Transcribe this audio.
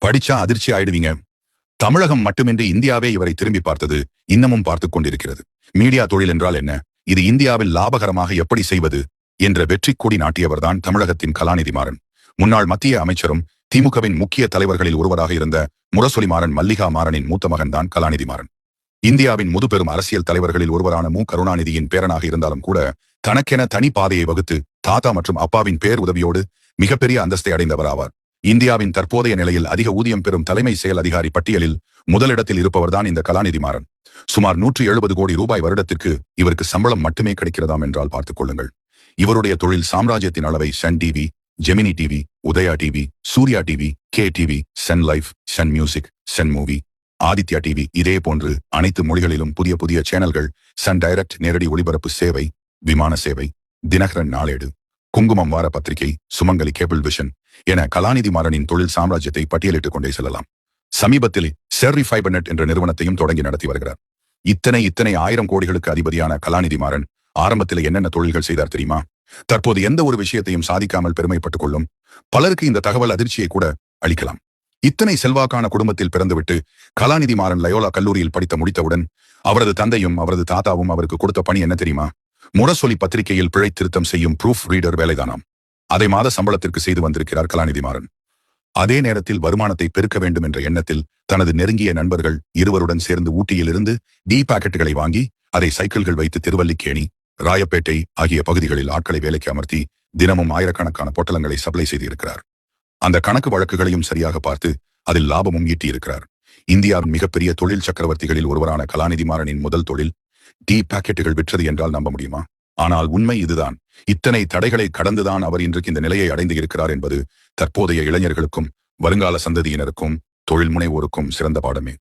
படிச்சா அதிர்ச்சி ஆயிடுவீங்க. தமிழகம் மட்டுமின்றி இந்தியாவே இவரை திரும்பி பார்த்தது, இன்னமும் பார்த்துக் கொண்டிருக்கிறது. மீடியா தொழில் என்றால் என்ன, இது இந்தியாவில் லாபகரமாக எப்படி செய்வது என்ற வெற்றி கொடி நாட்டியவர்தான் தமிழகத்தின் கலாநிதி மாறன். முன்னாள் மத்திய அமைச்சரும் திமுகவின் முக்கிய தலைவர்களில் ஒருவராக இருந்த முரசொலி மாறன் மல்லிகா மாறனின் மூத்த மகன்தான் கலாநிதி மாறன். இந்தியாவின் முதுபெரும் அரசியல் தலைவர்களில் ஒருவரான மு கருணாநிதியின் பேரனாக இருந்தாலும் கூட தனக்கென தனி பாதையை வகுத்து தாத்தா மற்றும் அப்பாவின் பேர் உதவியோடு மிகப்பெரிய அந்தஸ்தை அடைந்தவர் ஆவார். இந்தியாவின் தற்போதைய நிலையில் அதிக ஊதியம் பெறும் தலைமை செயல் அதிகாரி பட்டியலில் முதலிடத்தில் இருப்பவர்தான் இந்த கலாநிதி மாறன். சுமார் 170 கோடி ரூபாய் வருடத்திற்கு இவருக்கு சம்பளம் மட்டுமே கிடைக்கிறதாம் என்றால் பார்த்துக் கொள்ளுங்கள். இவருடைய தொழில் சாம்ராஜ்யத்தின் அளவை Sun TV, Gemini TV, Udaya TV, Surya TV, K TV, Sun Life, Sun Music, Sun Movie, Aditya TV, இதே போன்று அனைத்து மொழிகளிலும் புதிய புதிய சேனல்கள், சன் டைரக்ட் நேரடி ஒளிபரப்பு சேவை, விமான சேவை, தினகரன் நாளேடு, குங்குமம் வார பத்திரிகை, சுமங்கலி கேபிள் விஷன் என கலாநிதி மாறனின் தொழில் சாம்ராஜ்யத்தை பட்டியலிட்டுக் கொண்டே செல்லலாம். சமீபத்தில் செர்ரி ஃபைபர்நெட் என்ற நிறுவனத்தையும் தொடங்கி நடத்தி வருகிறார். இத்தனை 1000 கோடிகளுக்கு அதிபதியான கலாநிதி மாறன் ஆரம்பத்தில் என்னென்ன தொழில்கள் செய்தார் தெரியுமா? தற்போது எந்த ஒரு விஷயத்தையும் சாதிக்காமல் பெருமைப்பட்டுக் கொள்ளும் பலருக்கு இந்த தகவல் அதிர்ச்சியை கூட அளிக்கலாம். இத்தனை செல்வாக்கான குடும்பத்தில் பிறந்துவிட்டு கலாநிதி மாறன் லயோலா கல்லூரியில் படித்து முடித்தவுடன் அவரது தந்தையும் அவரது தாத்தாவும் அவருக்கு கொடுத்த பணி என்ன தெரியுமா? முரசொலி பத்திரிகையில் பிழை திருத்தம் செய்யும் ப்ரூஃப் ரீடர் வேலைதானாம். அதை மாத சம்பளத்திற்கு செய்து வந்திருக்கிறார் கலாநிதி மாறன். அதே நேரத்தில் வருமானத்தை பெருக்க வேண்டும் என்ற எண்ணத்தில் தனது நெருங்கிய நண்பர்கள் இருவருடன் சேர்ந்து ஊட்டியிலிருந்து டீ பாக்கெட்டுகளை வாங்கி அதை சைக்கிள்கள் வைத்து திருவல்லிக்கேணி, ராயப்பேட்டை ஆகிய பகுதிகளில் ஆட்களை வேலைக்கு அமர்த்தி தினமும் ஆயிரக்கணக்கான பொட்டலங்களை சப்ளை செய்திருக்கிறார். அந்த கணக்கு வழக்குகளையும் சரியாக பார்த்து அதில் லாபமும் ஈட்டியிருக்கிறார். இந்தியாவின் மிகப்பெரிய தொழில் சக்கரவர்த்திகளில் ஒருவரான கலாநிதி மாறனின் முதல் தொழில் டீ பாக்கெட்டுகள் விற்றது என்றால் நம்ப முடியுமா? ஆனால் உண்மை இதுதான். இத்தனை தடைகளை கடந்துதான் அவர் இன்றைக்கு இந்த நிலையை அடைந்து இருக்கிறார் என்பது தற்போதைய இளைஞர்களுக்கும் வருங்கால சந்ததியினருக்கும் தொழில் முனைவோருக்கும் சிறந்த பாடமே.